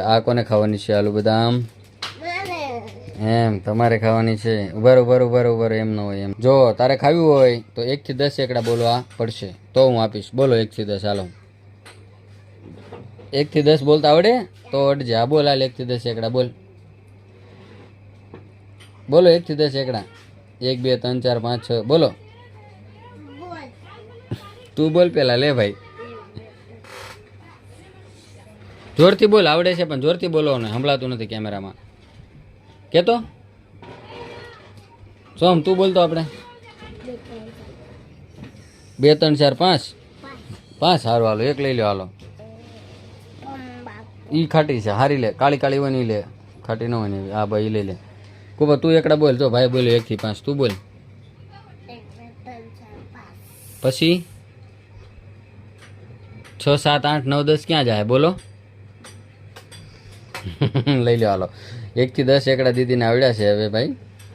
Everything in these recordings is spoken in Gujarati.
આ કોને ખાવાની છે આલુ બદામ? એમ તમારે ખાવાની છે. ઉભર એમ ન હોય. એમ જો તારે ખાવી હોય તો 1 થી 10 એકડા બોલવા પડશે તો હું આપીશ. બોલો 1 થી 10. હાલો 1 થી 10 બોલતા આવડે તો અડજે. આ બોલ હાલ 1 થી 10 એકડા બોલ. બોલો 1 થી 10 એકડા. 1 2 3 4 5 6 બોલો. તું બોલ પેલા લે ભાઈ. જોરથી બોલ. આવડે છે પણ જોરથી બોલો ને, સંભળાતું નથી કેમેરામાં. કેતો સોમ તું બોલતો આપણે 2 3 4 5 5. સારું હાલો 1 લઈ લો. હાલો ઈ ખાટી છે, હારી લે. કાળી કાળી હોય ને ઈ લે, ખાટી ન હોય ને. હા ભાઈ લઈ લે. કુબા તું એકડા બોલ. જો ભાઈ બોલ્યો 1 થી 5. તું બોલ. પછી 6 7 8 9 10 ક્યાં જાય? બોલો. લઈ લો હાલો. 1 થી 10 એકડા દીદીને આવડ્યા છે હવે ભાઈ,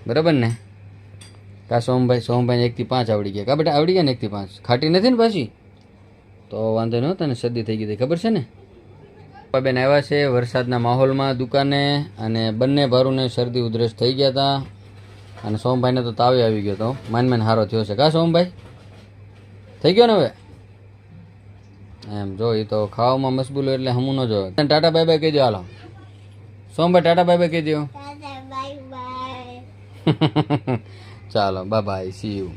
બરાબર ને? કા સોમભાઈ? સોમભાઈને 1 થી 5 આવડી ગયા. કા બેટા આવડી ગયા ને 1 થી 5? ખાટી નથી ને પાછી? તો વાંધો ન તને શરદી થઈ ગઈ હતી, ખબર છે ને? બેન આવ્યા છે વરસાદના માહોલમાં દુકાને, અને બંને ભારુને શરદી ઉધરસ થઈ ગયા હતા, અને સોમભાઈને તો તાવે આવી ગયો હતો. માન હારો થયો છે. કા સોમભાઈ? થઈ ગયો ને હવે? એમ જો એ તો ખાવામાં મશગુલ એટલે હમું ન જોવે. ટાટા બાય બાય કહી દો. હાલો સોમભાઈ ટાટા બાય બાય કહી દો. ચાલો બાય બાય, સી યુ.